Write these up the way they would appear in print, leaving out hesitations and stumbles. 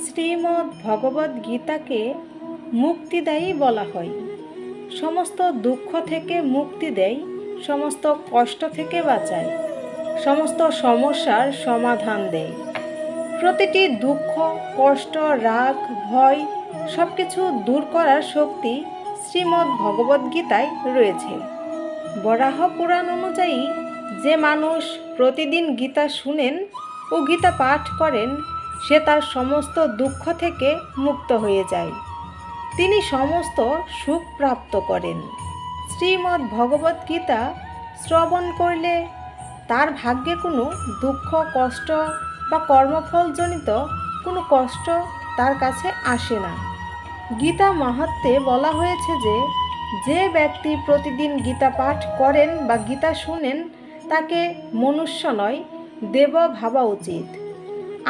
শ্রীমদ্ ভগবদ্ গীতাকে মুক্তিদায়ী বলা হয়। সমস্ত দুঃখ থেকে মুক্তি দেয়, সমস্ত কষ্ট থেকে বাঁচায়, সমস্ত সমস্যার সমাধান দেয়। প্রতিটি দুঃখ, কষ্ট, রাগ, ভয় সব কিছু দূর করার শক্তি শ্রীমদ্ ভগবদ্ গীতায় রয়েছে। বরাহ পুরাণ অনুযায়ী যে মানুষ প্রতিদিন গীতা শুনেন ও গীতা পাঠ করেন, সে তার সমস্ত দুঃখ থেকে মুক্ত হয়ে যায়, তিনি সমস্ত সুখ প্রাপ্ত করেন। শ্রীমদ্ ভগবদ্ গীতা শ্রবণ করলে তার ভাগ্যে কোনো দুঃখ, কষ্ট বা কর্মফলজনিত কোনো কষ্ট তার কাছে আসে না। গীতা মাহাত্ম্যে বলা হয়েছে যে যে ব্যক্তি প্রতিদিন গীতা পাঠ করেন বা গীতা শুনেন, তাকে মনুষ্য নয়, দেব ভাবা উচিত।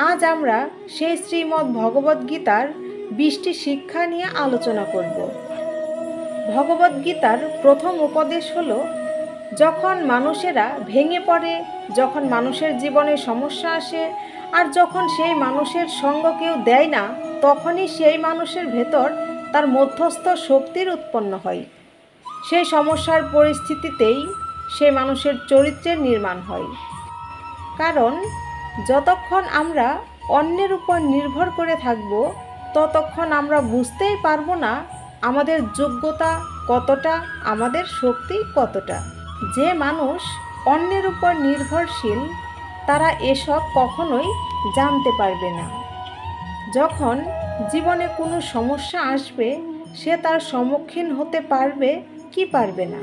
আজ আমরা সেই শ্রীমদ্ ভগবদ্ গীতার 20টি শিক্ষা নিয়ে আলোচনা করব। ভগবদ্ গীতার প্রথম উপদেশ হলো, যখন মানুষেরা ভেঙে পড়ে, যখন মানুষের জীবনে সমস্যা আসে, আর যখন সেই মানুষের সঙ্গ কেউ দেয় না, তখনই সেই মানুষের ভেতর তার মধ্যস্থ শক্তির উৎপন্ন হয়। সেই সমস্যার পরিস্থিতিতেই সেই মানুষের চরিত্রের নির্মাণ হয়। কারণ যতক্ষণ আমরা অন্যের উপর নির্ভর করে থাকব, ততক্ষণ আমরা বুঝতেই পারবো না আমাদের যোগ্যতা কতটা, আমাদের শক্তি কতটা। যে মানুষ অন্যের উপর নির্ভরশীল, তারা এসব কখনোই জানতে পারবে না। যখন জীবনে কোনো সমস্যা আসবে, সে তার সম্মুখীন হতে পারবে কি পারবে না।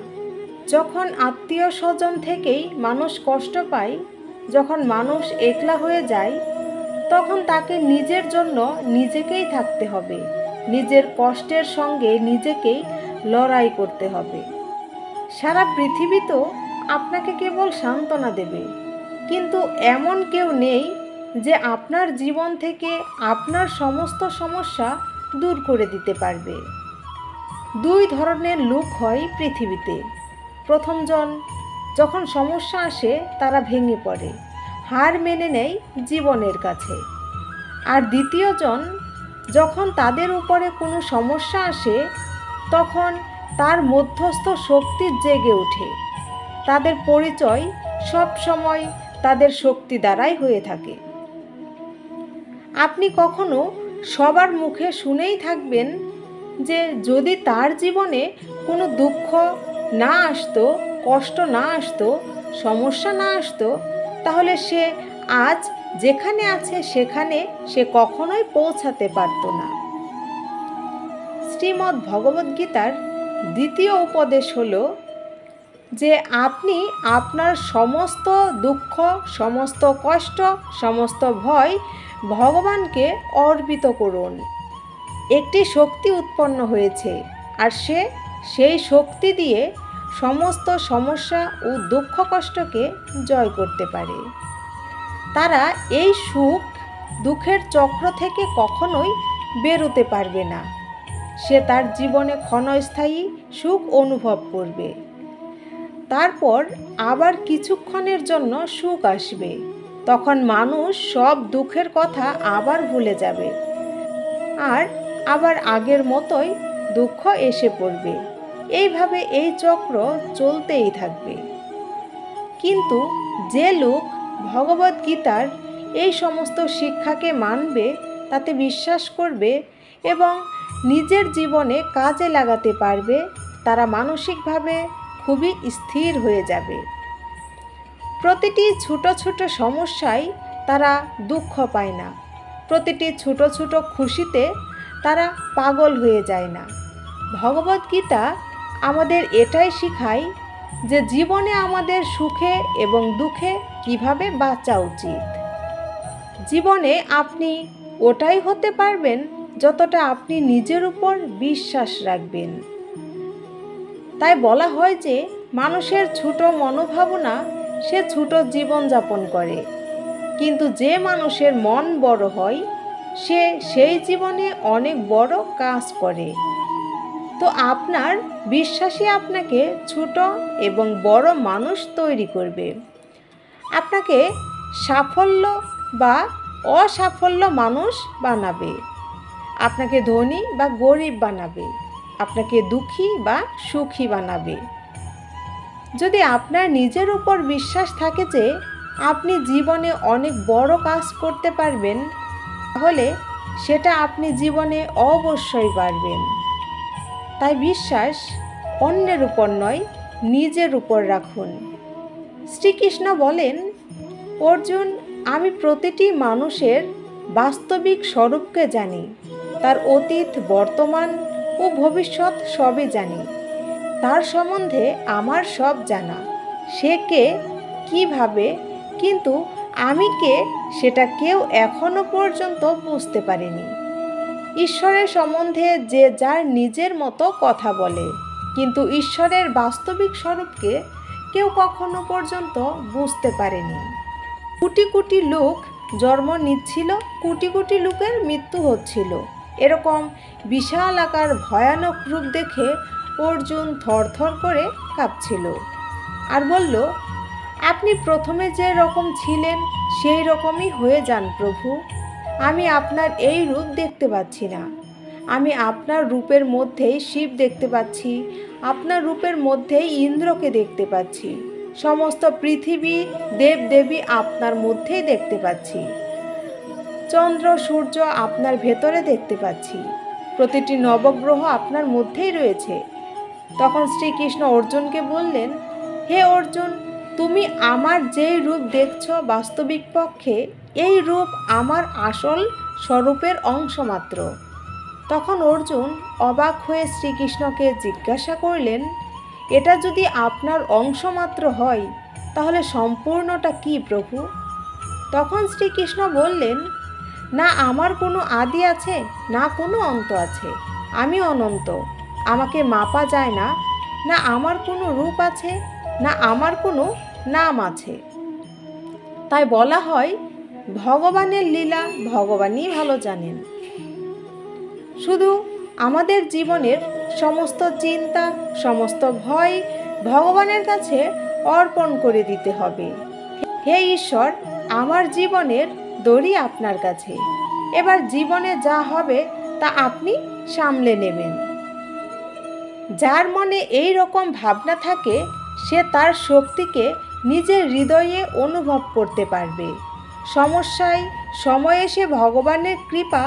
যখন আত্মীয় স্বজন থেকেই মানুষ কষ্ট পায়, যখন মানুষ একলা হয়ে যায়, তখন তাকে নিজের জন্য নিজেকেই থাকতে হবে, নিজের কষ্টের সঙ্গে নিজেকেই লড়াই করতে হবে। সারা পৃথিবী তো আপনাকে কেবল সান্ত্বনা দেবে, কিন্তু এমন কেউ নেই যে আপনার জীবন থেকে আপনার সমস্ত সমস্যা দূর করে দিতে পারবে। দুই ধরনের লোক হয় পৃথিবীতে। প্রথমজন, যখন সমস্যা আসে তারা ভেঙে পড়ে, হার মেনে নেয় জীবনের কাছে। আর দ্বিতীয়জন, যখন তাদের উপরে কোনো সমস্যা আসে, তখন তার মধ্যস্থ শক্তি জেগে ওঠে। তাদের পরিচয় সব সময় তাদের শক্তি দ্বারাই হয়ে থাকে। আপনি কখনো সবার মুখে শুনেই থাকবেন যে যদি তার জীবনে কোনো দুঃখ না আসতো, কষ্ট না আসতো, সমস্যা না আসতো, তাহলে সে আজ যেখানে আছে সেখানে সে কখনোই পৌঁছাতে পারত না। শ্রীমদ্ ভগবদ্ গীতার দ্বিতীয় উপদেশ হলো যে আপনি আপনার সমস্ত দুঃখ, সমস্ত কষ্ট, সমস্ত ভয় ভগবানকে অর্পিত করুন। একটি শক্তি উৎপন্ন হয়েছে, আর সে সেই শক্তি দিয়ে সমস্ত সমস্যা ও দুঃখ কষ্টকে জয় করতে পারে। তারা এই সুখ দুঃখের চক্র থেকে কখনোই বেরোতে পারবে না। সে তার জীবনে ক্ষণস্থায়ী সুখ অনুভব করবে, তারপর আবার কিছুক্ষণের জন্য সুখ আসবে, তখন মানুষ সব দুঃখের কথা আবার ভুলে যাবে, আর আবার আগের মতোই দুঃখ এসে পড়বে। এইভাবে এই চক্র চলতেই থাকবে। কিন্তু যে লোক ভগবদ্ গীতার এই সমস্ত শিক্ষাকে মানবে, তাতে বিশ্বাস করবে এবং নিজের জীবনে কাজে লাগাতে পারবে, তারা মানসিকভাবে খুবই স্থির হয়ে যাবে। প্রতিটি ছোট ছোট সমস্যায় তারা দুঃখ পায় না, প্রতিটি ছোট ছোট খুশিতে তারা পাগল হয়ে যায় না। ভগবদ্ গীতা আমাদের এটাই শেখায় যে জীবনে আমাদের সুখে এবং দুঃখে কিভাবে বাঁচা উচিত। জীবনে আপনি ওটাই হতে পারবেন যতটা আপনি নিজের উপর বিশ্বাস রাখবেন। তাই বলা হয় যে মানুষের ছোট মনোভাবনা, সে ছোট জীবনযাপন করে, কিন্তু যে মানুষের মন বড় হয়, সে সেই জীবনে অনেক বড় কাজ করে। তো আপনার বিশ্বাসই আপনাকে ছোট এবং বড় মানুষ তৈরি করবে। আপনাকে সাফল্য বা অসাফল্য মানুষ বানাবে, আপনাকে ধনী বা গরিব বানাবে, আপনাকে দুঃখী বা সুখী বানাবে। যদি আপনার নিজের উপর বিশ্বাস থাকে যে আপনি জীবনে অনেক বড় কাজ করতে পারবেন, তাহলে সেটা আপনি জীবনে অবশ্যই পারবেন। তাই বিশ্বাস অন্যের উপর নয়, নিজের উপর রাখুন। শ্রীকৃষ্ণ বলেন, অর্জুন, আমি প্রতিটি মানুষের বাস্তবিক স্বরূপকে জানি, তার অতীত, বর্তমান ও ভবিষ্যৎ সবই জানি। তার সম্বন্ধে আমার সব জানা। সে কে, কিভাবে, কিন্তু আমি কে সেটা কেউ এখনো পর্যন্ত বুঝতে পারেনি। ঈশ্বরের সম্বন্ধে যে যার নিজের মতো কথা বলে, কিন্তু ঈশ্বরের বাস্তবিক স্বরূপকে কেউ কখনো পর্যন্ত বুঝতে পারেনি। কোটি কোটি লোক জন্ম নিচ্ছিল, কোটি কোটি লোকের মৃত্যু হচ্ছিল। এরকম বিশাল আকার ভয়ানক রূপ দেখে অর্জুন থরথর করে কাঁপছিল আর বলল, আপনি প্রথমে যে রকম ছিলেন সেই রকমই হয়ে যান প্রভু। আমি আপনার এই রূপ দেখতে পাচ্ছি না। আমি আপনার রূপের মধ্যেই শিব দেখতে পাচ্ছি, আপনার রূপের মধ্যেই ইন্দ্রকে দেখতে পাচ্ছি, সমস্ত পৃথিবী, দেবদেবী আপনার মধ্যেই দেখতে পাচ্ছি, চন্দ্র সূর্য আপনার ভেতরে দেখতে পাচ্ছি, প্রতিটি নবগ্রহ আপনার মধ্যেই রয়েছে। তখন শ্রীকৃষ্ণ অর্জুনকে বললেন, হে অর্জুন, তুমি আমার যেই রূপ দেখছ বাস্তবিক পক্ষে এই রূপ আমার আসল স্বরূপের অংশ মাত্র। তখন অর্জুন অবাক হয়ে শ্রীকৃষ্ণকে জিজ্ঞাসা করলেন, এটা যদি আপনার অংশ মাত্র হয় তাহলে সম্পূর্ণটা কি প্রভু? তখন শ্রীকৃষ্ণ বললেন, না আমার কোনো আদি আছে, না কোনো অন্ত আছে। আমি অনন্ত, আমাকে মাপা যায় না। না আমার কোনো রূপ আছে, না আমার কোনো নাম আছে। তাই বলা হয়, ভগবানের লীলা ভগবানই ভালো জানেন। শুধু আমাদের জীবনের সমস্ত চিন্তা, সমস্ত ভয় ভগবানের কাছে অর্পণ করে দিতে হবে। হে ঈশ্বর, আমার জীবনের দড়ি আপনার কাছে। এবার জীবনে যা হবে তা আপনি সামলে নেবেন। যার মনে এই রকম ভাবনা থাকে সে তার শক্তিকে নিজের হৃদয়ে অনুভব করতে পারবে। সমস্যায় সময়ে সে ভগবানের কৃপা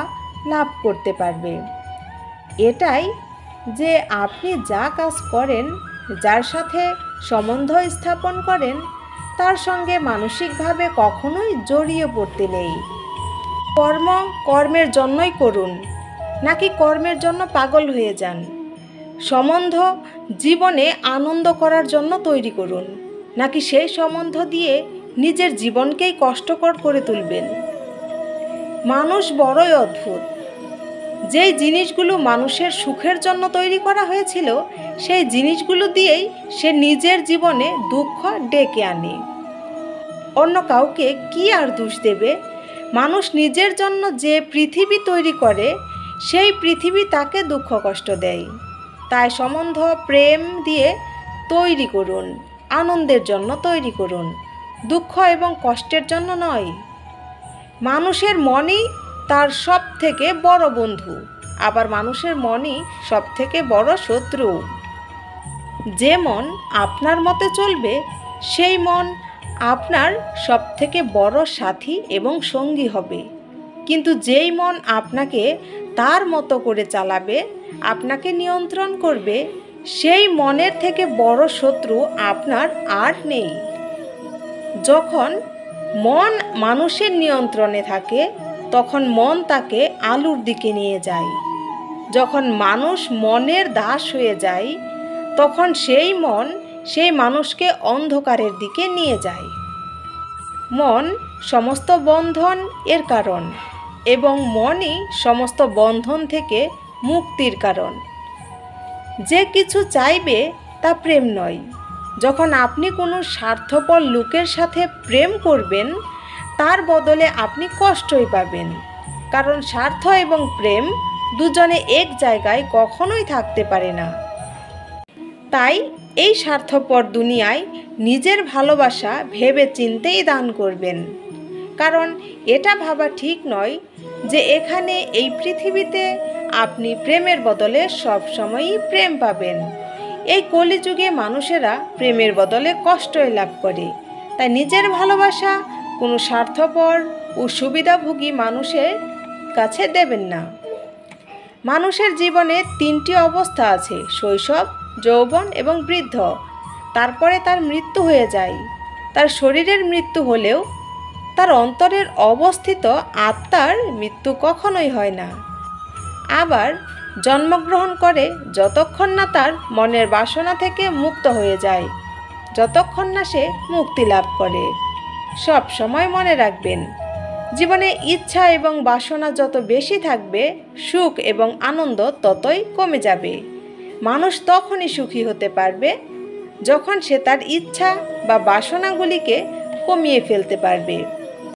লাভ করতে পারবে। এটাই যে আপনি যা কাজ করেন, যার সাথে সম্বন্ধ স্থাপন করেন, তার সঙ্গে মানসিকভাবে কখনোই জড়িয়ে পড়তে নেই। কর্ম কর্মের জন্যই করুন, নাকি কর্মের জন্য পাগল হয়ে যান। সম্বন্ধ জীবনে আনন্দ করার জন্য তৈরি করুন, নাকি সেই সম্বন্ধ দিয়ে নিজের জীবনকেই কষ্টকর করে তুলবেন। মানুষ বড়ই অদ্ভুত। যেই জিনিসগুলো মানুষের সুখের জন্য তৈরি করা হয়েছিল সেই জিনিসগুলো দিয়েই সে নিজের জীবনে দুঃখ ডেকে আনে। অন্য কাউকে কি আর দোষ দেবে? মানুষ নিজের জন্য যে পৃথিবী তৈরি করে সেই পৃথিবী তাকে দুঃখ কষ্ট দেয়। তাই সম্বন্ধ প্রেম দিয়ে তৈরি করুন, আনন্দের জন্য তৈরি করুন, দুঃখ এবং কষ্টের জন্য নয়। মানুষের মনই তার সব থেকে বড় বন্ধু, আবার মানুষের মনই সব থেকে বড় শত্রু। যে মন আপনার মতে চলবে সেই মন আপনার সব থেকে বড় সাথী এবং সঙ্গী হবে। কিন্তু যেই মন আপনাকে তার মতো করে চালাবে, আপনাকে নিয়ন্ত্রণ করবে, সেই মনের থেকে বড় শত্রু আপনার আর নেই। যখন মন মানুষের নিয়ন্ত্রণে থাকে তখন মন তাকে আলুর দিকে নিয়ে যায়। যখন মানুষ মনের দাস হয়ে যায় তখন সেই মন সেই মানুষকে অন্ধকারের দিকে নিয়ে যায়। মন সমস্ত বন্ধন এর কারণ এবং মনই সমস্ত বন্ধন থেকে মুক্তির কারণ। যে কিছু চাইবে তা প্রেম নয়। যখন আপনি কোনো স্বার্থপর লোকের সাথে প্রেম করবেন তার বদলে আপনি কষ্টই পাবেন, কারণ স্বার্থ এবং প্রেম দুজনে এক জায়গায় কখনোই থাকতে পারে না। তাই এই স্বার্থপর দুনিয়ায় নিজের ভালোবাসা ভেবে চিন্তেই দান করবেন। কারণ এটা ভাবা ঠিক নয় যে এখানে এই পৃথিবীতে আপনি প্রেমের বদলে সবসময়ই প্রেম পাবেন। এই কলিযুগে মানুষেরা প্রেমের বদলে কষ্টই লাভ করে, তাই নিজের ভালোবাসা কোনো স্বার্থপর ও সুবিধাভোগী মানুষের কাছে দেবেন না। মানুষের জীবনে 3টি অবস্থা আছে: শৈশব, যৌবন এবং বৃদ্ধ। তারপরে তার মৃত্যু হয়ে যায়। তার শরীরের মৃত্যু হলেও তার অন্তরের অবস্থিত আত্মার মৃত্যু কখনোই হয় না। আবার জন্মগ্রহণ করে যতক্ষণ না তার মনের বাসনা থেকে মুক্ত হয়ে যায়, যতক্ষণ না সে মুক্তি লাভ করে। সব সময় মনে রাখবেন, জীবনে ইচ্ছা এবং বাসনা যত বেশি থাকবে, সুখ এবং আনন্দ ততই কমে যাবে। মানুষ তখনই সুখী হতে পারবে যখন সে তার ইচ্ছা বা বাসনাগুলিকে কমিয়ে ফেলতে পারবে।